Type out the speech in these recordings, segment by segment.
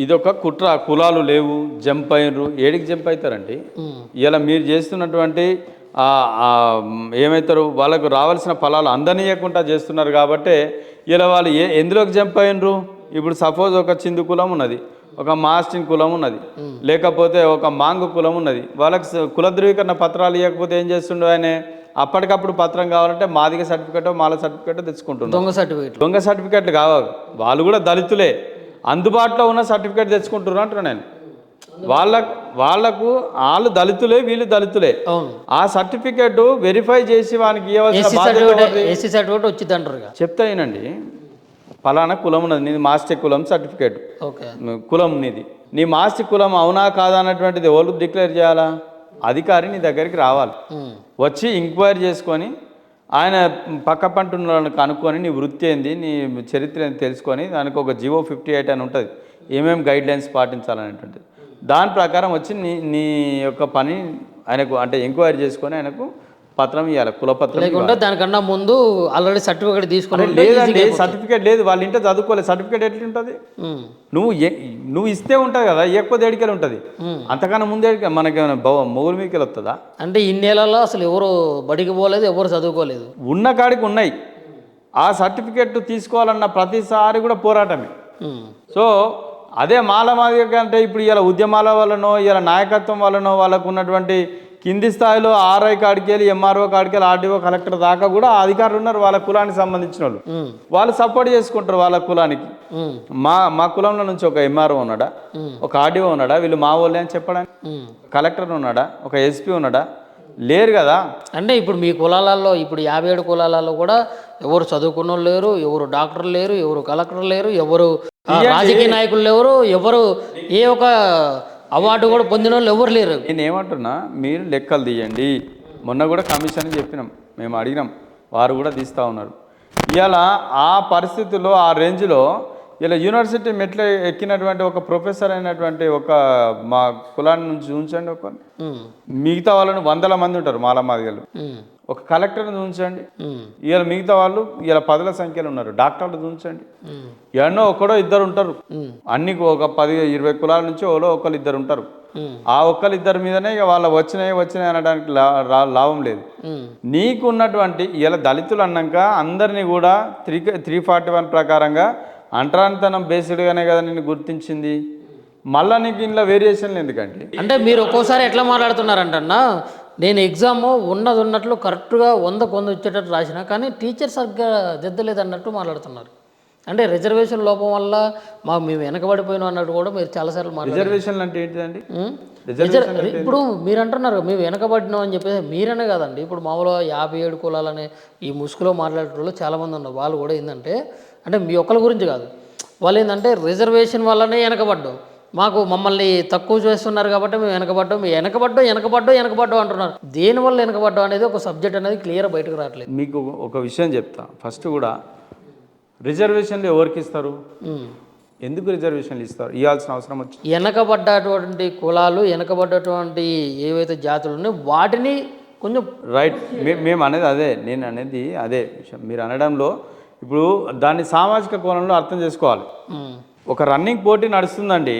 ఇదొక కుట్ర. కులాలు లేవు, జంప్ అయినరు. ఏడికి జంప్ అవుతారండి? ఇలా మీరు చేస్తున్నటువంటి ఏమవుతారు, వాళ్ళకు రావాల్సిన ఫలాలు అందనీయకుండా చేస్తున్నారు కాబట్టి ఇలా వాళ్ళు ఎందులోకి జంప్ అయినరు? ఇప్పుడు సపోజ్ ఒక చిందు కులం ఉన్నది, ఒక మాస్టింగ్ కులం ఉన్నది, లేకపోతే ఒక మాంగు కులం ఉన్నది. వాళ్ళకి కుల ధృవీకరణ పత్రాలు ఇవ్వకపోతే ఏం చేస్తుండో ఆయన అప్పటికప్పుడు పత్రం కావాలంటే మాదిగ సర్టిఫికేట్, మాల సర్టిఫికేట్ తెచ్చుకుంటున్నారు. దొంగ సర్టిఫికేట్లు కావాలి. వాళ్ళు కూడా దళితులే, అందుబాటులో ఉన్న సర్టిఫికేట్ తెచ్చుకుంటున్నారు అంటున్నా నేను. వాళ్ళకు వాళ్ళు దళితులే, వీళ్ళు దళితులే. ఆ సర్టిఫికేట్ వెరిఫై చేసి వానికి చెప్తా వినండి. ఫలానా కులం ఉన్నది, నీది మాస్టర్ కులం సర్టిఫికేట్ కులం నీది. నీ మాస్టర్ కులం అవునా కాదా అన్నటువంటిది ఎవరు డిక్లేర్ చేయాలా? అధికారి నీ దగ్గరికి రావాలి, వచ్చి ఎంక్వైరీ చేసుకొని ఆయన పక్క పంటున్న కనుక్కొని నీ వృత్తి ఏంది, నీ చరిత్ర ఏంది తెలుసుకొని దానికి ఒక జీవో 58 అని ఉంటుంది, ఏమేమి గైడ్ లైన్స్ పాటించాలనేటువంటిది. దాని ప్రకారం వచ్చి నీ యొక్క పని ఆయనకు అంటే ఎంక్వైరీ చేసుకొని ఆయనకు పత్రం ఇవ్వాలి, కులపత్రం. దానికన్నా ముందు ఆల్రెడీ సర్టిఫికేట్ తీసుకుని లేదండి, సర్టిఫికేట్ లేదు, వాళ్ళ ఇంట్లో చదువుకోలేదు. సర్టిఫికేట్ ఎట్లుంటుంది? నువ్వు ఇస్తే ఉంటుంది కదా, ఎక్కువ దేడికెళ్ళి ఉంటుంది. అంతకన్నా ముందే మనకి మొగుడు మీదకి వస్తుందా? అంటే ఇన్నేళ్లలో అసలు ఎవరు బడికి పోలేదు, ఎవరు చదువుకోలేదు. ఉన్న కాడికి ఉన్నాయి. ఆ సర్టిఫికేట్ తీసుకోవాలన్న ప్రతిసారి కూడా పోరాటమే. సో అదే మాలమాదిగ అంటే ఇప్పుడు ఇలా ఉద్యమాల వల్లనో ఇలా నాయకత్వం వల్లనో వాళ్ళకు ఉన్నటువంటి కింది స్థాయిలో ఆర్ఐ కాడికి వెళ్ళి, ఎంఆర్ఓ కాడికి వెళ్ళి, ఆర్డీఓ కలెక్టర్ దాకా కూడా అధికారులు ఉన్నారు వాళ్ళ కులానికి సంబంధించిన వాళ్ళు. వాళ్ళు సపోర్ట్ చేసుకుంటారు వాళ్ళ కులానికి. మా కులంలో నుంచి ఒక ఎంఆర్ఓ ఉన్నాడా, ఒక ఆర్డీఓ ఉన్నాడా, వీళ్ళు మా వాళ్ళే అని చెప్పడానికి? కలెక్టర్ ఉన్నాడా, ఒక ఎస్పీ ఉన్నాడా? లేరు కదా. అంటే ఇప్పుడు మీ కులాలలో ఇప్పుడు 57 కులాలలో కూడా ఎవరు చదువుకున్న వాళ్ళు లేరు, ఎవరు డాక్టర్లు లేరు, ఎవరు కలెక్టర్ లేరు, ఎవరు రాజకీయ నాయకులు లేరు, ఎవరు ఏ ఒక అవార్డు కూడా పొందిన వాళ్ళు ఎవరు లేరు. నేను ఏమంటున్నా, మీరు లెక్కలు తీయండి. మొన్న కూడా కమిషన్ చెప్పినాం, మేము అడిగినాం, వారు కూడా తీస్తూ ఉన్నారు. ఇవాళ ఆ పరిస్థితుల్లో ఆ రేంజ్లో ఇలా యూనివర్సిటీ మెట్లు ఎక్కినటువంటి ఒక ప్రొఫెసర్ అయినటువంటి ఒక మా కులాన్ని నుంచి ఉంచండి, ఒక మిగతా వాళ్ళని 100 మంది ఉంటారు మాలమాదిగలు. ఒక కలెక్టర్ని ఉంచండి, ఇవాళ మిగతా వాళ్ళు ఇలా 10ల సంఖ్యలో ఉన్నారు. డాక్టర్లు ఉంచండి, ఎన్నో ఒకడో ఇద్దరు ఉంటారు. అన్ని ఒక 10-20 కులాల నుంచి ఒకళ్ళు ఇద్దరు ఉంటారు. ఆ ఒక్కరిద్దరి మీదనే ఇక వాళ్ళ వచ్చినాయి అనడానికి లాభం లేదు. నీకు ఉన్నటువంటి ఇలా దళితులు అన్నాక అందరినీ కూడా 341 ప్రకారంగా అంటరానితనం బేస్డ్గానే కదా నిన్ను గుర్తించింది. మళ్ళీ నీకు ఇంట్లో వేరియేషన్లు ఎందుకంటే? అంటే మీరు ఒక్కోసారి ఎట్లా మాట్లాడుతున్నారంటన్నా, నేను ఎగ్జామ్ ఉన్నట్లు కరెక్ట్గా 100కు 100 వచ్చేటట్టు రాసిన, కానీ టీచర్ సరిగ్గా దిద్దలేదు అన్నట్టు మాట్లాడుతున్నారు. అంటే రిజర్వేషన్ లోపం వల్ల మేము వెనకబడిపోయినాం అన్నట్టు కూడా మీరు చాలాసార్లు మాట్లాడారు. రిజర్వేషన్లు అంటే ఏంటిదండి? ఇప్పుడు మీరు అంటున్నారు మేము వెనకబడినాం అని చెప్పేసి, మీరనే కాదండి, ఇప్పుడు మామూలుగా 57 కులాలనే ఈ ముసుగులో మాట్లాడే వాళ్ళు చాలామంది ఉన్నారు. వాళ్ళు కూడా ఏంటంటే, అంటే మీ ఒక్కరి గురించి కాదు, వాళ్ళు ఏంటంటే రిజర్వేషన్ వల్లనే వెనకబడ్డాం, మమ్మల్ని తక్కువ చేస్తున్నారు కాబట్టి మేము వెనకబడ్డం అంటున్నారు. దేనివల్ల వెనకబడ్డం అనేది ఒక సబ్జెక్ట్ అనేది క్లియర్ బయటకు రావట్లేదు. మీకు ఒక విషయం చెప్తా. ఫస్ట్ కూడా రిజర్వేషన్లు ఎవరికి ఇస్తారు? ఎందుకు రిజర్వేషన్లు ఇస్తారు? ఇవ్వాల్సిన అవసరం వచ్చి వెనకబడ్డటువంటి కులాలు, వెనకబడ్డటువంటి ఏవైతే జాతులు ఉన్నాయో వాటిని కొంచెం రైట్. మేము అనేది అదే, నేను అనేది అదే విషయం. మీరు అనడంలో ఇప్పుడు దాన్ని సామాజిక కోణంలో అర్థం చేసుకోవాలి. ఒక రన్నింగ్ పోటీ నడుస్తుందండి,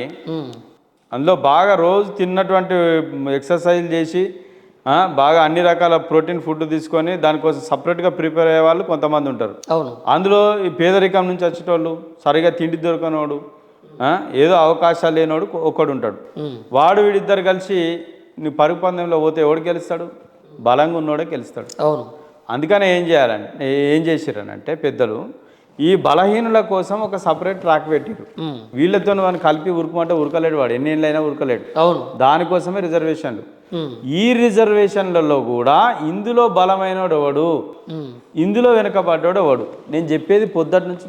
అందులో బాగా రోజు తిన్నటువంటి ఎక్సర్సైజ్ చేసి బాగా అన్ని రకాల ప్రోటీన్ ఫుడ్ తీసుకొని దానికోసం సపరేట్గా ప్రిపేర్ అయ్యే వాళ్ళు కొంతమంది ఉంటారు. అందులో ఈ పేదరికం నుంచి వచ్చేటోళ్ళు, సరిగా తిండి దొరకనోడు, ఏదో అవకాశాలు లేనోడు ఒకడు ఉంటాడు. వీడిద్దరు కలిసి నువ్వు పరుగు పందెంలో పోతే ఎవడు గెలుస్తాడు? బలంగా ఉన్నోడే గెలుస్తాడు. అందుకనే ఏం చేసిరనంటే పెద్దలు ఈ బలహీనుల కోసం ఒక సపరేట్ ట్రాక్ పెట్టిరు. వీళ్ళతో వాడిని కలిపి ఉరుకుమంటే ఉరకలేడు, వాడు ఎన్ని ఏళ్ళైనా ఉరకలేడు. దానికోసమే రిజర్వేషన్లు. ఈ రిజర్వేషన్లలో కూడా ఇందులో బలమైనడు ఎవడు, ఇందులో వెనుకబడ్డాడు ఎవడు? నేను చెప్పేది పొద్దుటి నుంచి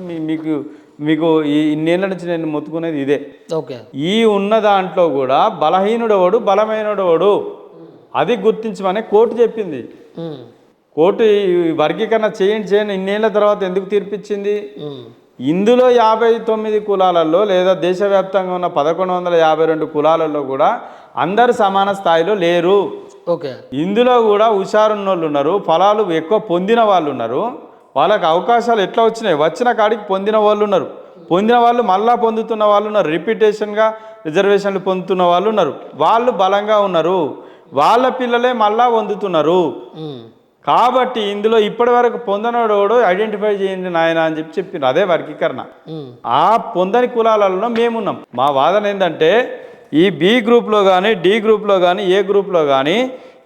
మీకు ఈ ఇన్నేళ్ల నుంచి నేను మొత్తుకునేది ఇదే. ఈ ఉన్న దాంట్లో కూడా బలహీనుడు ఎవడు, బలమైనడు ఎవడు, అది గుర్తించమని కోర్టు చెప్పింది. కోర్టు వర్గీకరణ చేయండి ఇన్నేళ్ల తర్వాత ఎందుకు తీర్పిచ్చింది? ఇందులో 59 కులాలలో లేదా దేశవ్యాప్తంగా ఉన్న 1152 కులాలలో కూడా అందరు సమాన స్థాయిలో లేరు. ఇందులో కూడా హుషారున్న వాళ్ళు ఉన్నారు, ఫలాలు ఎక్కువ పొందిన వాళ్ళు ఉన్నారు, వాళ్ళకి అవకాశాలు ఎట్లా వచ్చినాయి, వచ్చిన కాడికి పొందిన వాళ్ళు ఉన్నారు. పొందిన వాళ్ళు మళ్ళా పొందుతున్న వాళ్ళు ఉన్నారు, రిపీటేషన్గా రిజర్వేషన్లు పొందుతున్న వాళ్ళు ఉన్నారు, వాళ్ళు బలంగా ఉన్నారు, వాళ్ళ పిల్లలే మళ్ళా పొందుతున్నారు. కాబట్టి ఇందులో ఇప్పటి వరకు పొందనోడు ఐడెంటిఫై చేయండి నాయన అని చెప్పిండ్రు. అదే వర్గీకరణ. ఆ పొందని కులాలలో మేమున్నాం. మా వాదన ఏంటంటే ఈ బి గ్రూప్లో కానీ, డి గ్రూప్లో కానీ, ఏ గ్రూప్లో కానీ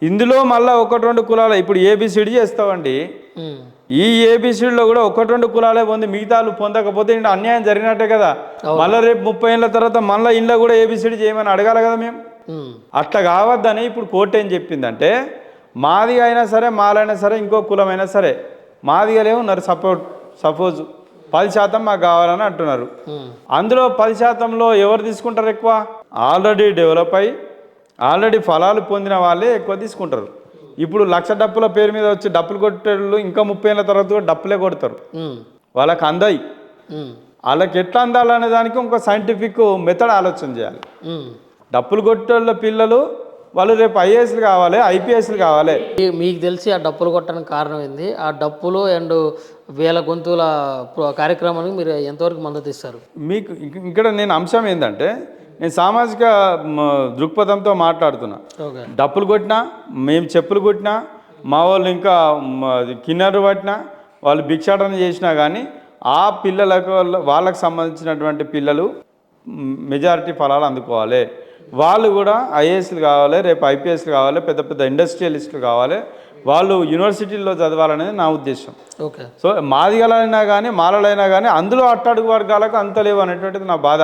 ఇందులో మళ్ళీ 1-2 కులాలు ఇప్పుడు ఏబిసిడి చేస్తామండి. ఈ ఏబిసిడిలో కూడా 1-2 కులాలే పొంది మిగతాలు పొందకపోతే ఇంకా అన్యాయం జరిగినట్టే కదా. మళ్ళీ రేపు 30 ఏళ్ళ తర్వాత మళ్ళీ ఇంట్లో కూడా ఏబిసిడి చేయమని అడగాలి కదా మేము. అట్లా కావద్దని ఇప్పుడు కోర్టు ఏం చెప్పిందంటే మాదిగా అయినా సరే, మాలైనా సరే, ఇంకో కులమైనా సరే, మాదిగలే ఉన్నారు సపోజ్ 10% మాకు కావాలని అంటున్నారు. అందులో 10%లో ఎవరు తీసుకుంటారు ఎక్కువ? ఆల్రెడీ డెవలప్ అయ్యి ఆల్రెడీ ఫలాలు పొందిన వాళ్ళే ఎక్కువ తీసుకుంటారు. ఇప్పుడు 1,00,000 డప్పుల పేరు మీద వచ్చి డప్పులు కొట్టేళ్ళు ఇంకా 30 ఏళ్ళ తర్వాత కూడా డప్పులే కొడతారు. వాళ్ళకి అందాయి. వాళ్ళకి ఎట్లా అందాలనే దానికి ఇంకో సైంటిఫిక్ మెథడ్ ఆలోచన చేయాలి. డప్పులు కొట్టేళ్ళ పిల్లలు వాళ్ళు రేపు ఐఏఎస్లు కావాలి, ఐపీఎస్లు కావాలి. మీకు తెలిసి ఆ డప్పులు కొట్టడానికి కారణం ఏంది? ఆ డప్పులు అండ్ వేల గొంతుల కార్యక్రమానికి మీరు ఎంతవరకు మద్దతు ఇస్తారు? మీకు ఇక్కడ నేను అంశం ఏంటంటే నేను సామాజిక దృక్పథంతో మాట్లాడుతున్నా. డప్పులు కొట్టినా, మేము చెప్పులు కొట్టినా, మా వాళ్ళు ఇంకా కిన్నెరు పట్టినా, వాళ్ళు భిక్షాటన చేసినా కానీ ఆ పిల్లలకు వాళ్ళకు సంబంధించినటువంటి పిల్లలు మెజారిటీ ఫలాలు అందుకోవాలి. వాళ్ళు కూడా ఐఏఎస్లు కావాలి, రేపు ఐపీఎస్లు కావాలి, పెద్ద పెద్ద ఇండస్ట్రియలిస్టులు కావాలి, వాళ్ళు యూనివర్సిటీల్లో చదవాలనేది నా ఉద్దేశం. ఓకే. సో మాదిగలైనా కానీ మాలలైనా కానీ అందులో అట్టడుగు వర్గాలకు అంత లేవు అనేటువంటిది నా బాధ.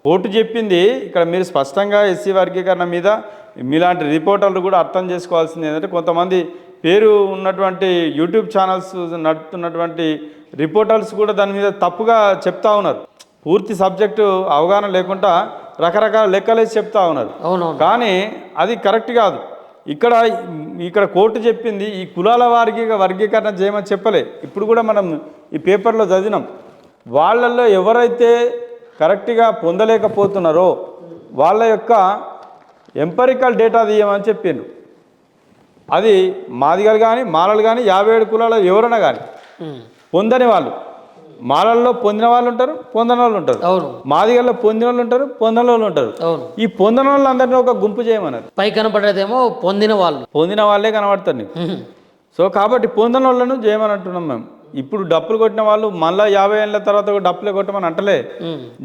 కోర్టు చెప్పింది ఇక్కడ మీరు స్పష్టంగా ఎస్సీ వర్గీకరణ మీద మీలాంటి రిపోర్టర్లు కూడా అర్థం చేసుకోవాల్సింది ఏంటంటే కొంతమంది పేరు ఉన్నటువంటి యూట్యూబ్ ఛానల్స్ నడుపుతున్నటువంటి రిపోర్టర్స్ కూడా దాని మీద తప్పుగా చెప్తా ఉన్నారు. పూర్తి సబ్జెక్టు అవగాహన లేకుండా రకరకాల లెక్కలేసి చెప్తా ఉన్నారు. కానీ అది కరెక్ట్ కాదు. ఇక్కడ కోర్టు చెప్పింది ఈ కులాల వారికి వర్గీకరణ చేయమని చెప్పలే. ఇప్పుడు కూడా మనం ఈ పేపర్లో చదివినాం. వాళ్ళల్లో ఎవరైతే కరెక్ట్గా పొందలేకపోతున్నారో వాళ్ళ యొక్క ఎంపరికల్ డేటా తీయమని చెప్పిండ్రు. అది మాదిగలు కానీ మాలలు కానీ 57 కులాలు ఎవరైనా కానీ పొందని వాళ్ళు, మాలల్లో పొందిన వాళ్ళు ఉంటారు, పొందని వాళ్ళు ఉంటారు, మాదిగల్లో పొందిన వాళ్ళు ఉంటారు, పొందని వాళ్ళు ఉంటారు. ఈ పొందిన వాళ్ళందరినీ ఒక గుంపు చేయమన్నారు. పై కనపడేదేమో పొందిన వాళ్ళే కనబడతారు నీకు. సో కాబట్టి పొందిన వాళ్ళను చేయమని అంటున్నాం మేము. ఇప్పుడు డప్పులు కొట్టిన వాళ్ళు మళ్ళీ 50 ఏళ్ళ తర్వాత డప్పులే కొట్టమని అంటలే.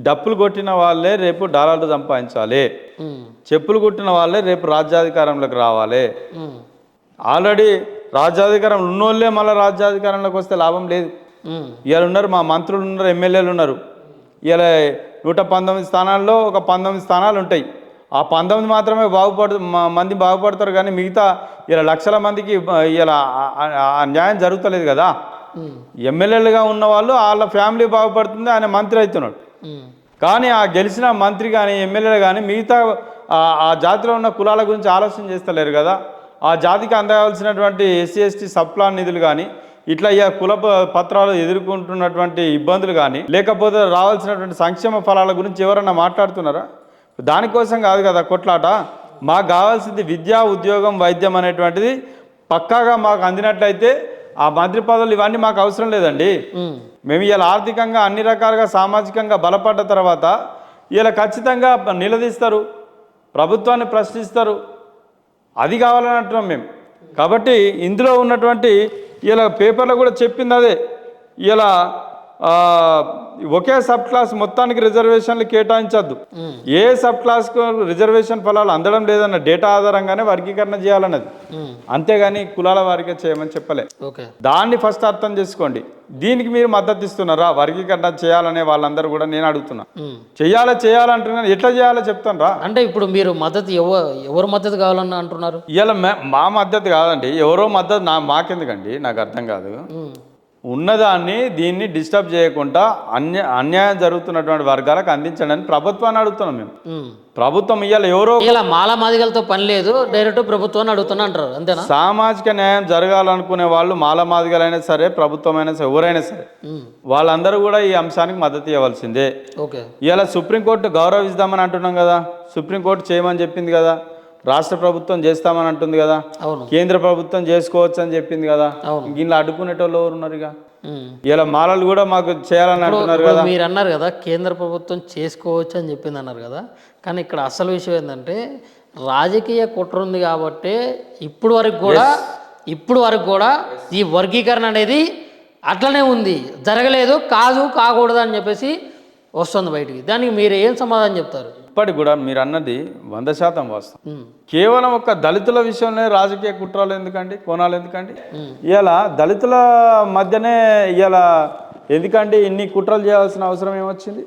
డప్పులు కొట్టిన వాళ్ళే రేపు డాలర్లు సంపాదించాలి, చెప్పులు కొట్టిన వాళ్ళే రేపు రాజ్యాధికారంలోకి రావాలి. ఆల్రెడీ రాజ్యాధికారం ఉన్నోళ్ళే మళ్ళీ రాజ్యాధికారంలోకి వస్తే లాభం లేదు. ఇవాళ ఉన్నారు మా మంత్రులు ఉన్నారు, ఎమ్మెల్యేలు ఉన్నారు. ఇవాళ 119 స్థానాల్లో ఒక 19 స్థానాలు ఉంటాయి. ఆ 19 మాత్రమే మంది బాగుపడతారు. కానీ మిగతా ఇలా లక్షల మందికి ఇలా న్యాయం జరుగుతలేదు కదా. ఎమ్మెల్యేలుగా ఉన్న వాళ్ళు వాళ్ళ ఫ్యామిలీ బాగుపడుతుంది, ఆయన మంత్రి అవుతున్నాడు. కానీ ఆ గెలిచిన మంత్రి కానీ ఎమ్మెల్యేలు కానీ మిగతా ఆ జాతిలో ఉన్న కులాల గురించి ఆలోచన చేస్తలేరు కదా. ఆ జాతికి అందవలసినటువంటి ఎస్సీ ఎస్టీ సబ్ప్లాన్ నిధులు కానీ ఇట్లా కుల పత్రాలు ఎదుర్కొంటున్నటువంటి ఇబ్బందులు కానీ లేకపోతే రావాల్సినటువంటి సంక్షేమ ఫలాల గురించి ఎవరన్నా మాట్లాడుతున్నారా? దానికోసం కాదు కదా కొట్లాట. మాకు కావాల్సింది విద్య, ఉద్యోగం, వైద్యం అనేటువంటిది పక్కాగా మాకు అందినట్లయితే ఆ మంత్రి పదవులు ఇవన్నీ మాకు అవసరం లేదండి. మేము ఇలా ఆర్థికంగా అన్ని రకాలుగా సామాజికంగా బలపడ్డ తర్వాత ఇలా ఖచ్చితంగా నిలదీస్తారు, ప్రభుత్వాన్ని ప్రశ్నిస్తారు. అది కావాలని అంటున్నాం మేము. కాబట్టి ఇందులో ఉన్నటువంటి ఇలా పేపర్లో కూడా చెప్పింది అదే. ఇలా ఒకే సబ్ క్లాస్ మొత్తానికి రిజర్వేషన్లు కేటాయించద్దు, ఏ సబ్ క్లాస్కు రిజర్వేషన్ ఫలాలు అందడం లేదన్న డేటా ఆధారంగానే వర్గీకరణ చేయాలన్నది, అంతేగాని కులాల వారిగా చేయమని చెప్పలే. దాన్ని ఫస్ట్ అర్థం చేసుకోండి. దీనికి మీరు మద్దతు ఇస్తున్నారా? వర్గీకరణ చేయాలనే వాళ్ళందరూ కూడా నేను అడుగుతున్నా. చేయాలంటున్నాను. ఎట్లా చేయాలో చెప్తాను రా. అంటే ఇప్పుడు మీరు మద్దతు ఎవరు మద్దతు కావాలని అంటున్నారు? ఇలా మా మద్దతు కాదండి, ఎవరో మద్దతు మాకెందుకండి, నాకు అర్థం కాదు. ఉన్నదాన్ని దీన్ని డిస్టర్బ్ చేయకుండా అన్యాయం జరుగుతున్నటువంటి వర్గాలకు అందించండి అని ప్రభుత్వాన్ని అడుగుతున్నాం మేము. ప్రభుత్వం ఇవాళ ఎవరో ఇలా మాల మాదిగలతో పని లేదు, డైరెక్ట్ ప్రభుత్వాన్ని అడుగుతున్నా అంటారు, అంతేనా? సామాజిక న్యాయం జరగాలనుకునే వాళ్ళు మాల మాదిగలైనా సరే, ప్రభుత్వం అయినా సరే, ఎవరైనా సరే వాళ్ళందరూ కూడా ఈ అంశానికి మద్దతు ఇవ్వాల్సిందే. ఇవాళ సుప్రీంకోర్టు గౌరవిస్తామని అంటున్నాం కదా, సుప్రీంకోర్టు చేయమని చెప్పింది కదా, రాష్ట్ర ప్రభుత్వం చేస్తామని అంటుంది కదా, కేంద్ర ప్రభుత్వం చేసుకోవచ్చు అని చెప్పింది కదా. దీనిలో అడ్డుకునేటోళ్ళు ఎవరు ఉన్నారు? ఇక ఇలా మాలలు కూడా మాకు చేయాలని అంటున్నారు కదా. మీరు అన్నారు కదా కేంద్ర ప్రభుత్వం చేసుకోవచ్చు అని చెప్పింది అన్నారు కదా, కానీ ఇక్కడ అసలు విషయం ఏంటంటే రాజకీయ కుట్ర ఉంది కాబట్టి ఇప్పుడు వరకు కూడా ఈ వర్గీకరణ అనేది అట్లనే ఉంది, జరగలేదు, కాకూడదు అని చెప్పేసి వస్తుంది బయటికి. దానికి మీరు ఏం సమాధానం చెప్తారు? ఇప్పటికి కూడా మీరు అన్నది 100% వాస్తవం. కేవలం ఒక దళితుల విషయంలో రాజకీయ కుట్రలు ఎందుకండి, కోణాలు ఎందుకండి? ఇలా దళితుల మధ్యనే ఇలా ఎందుకంటే ఇన్ని కుట్రలు చేయాల్సిన అవసరం ఏమొచ్చింది?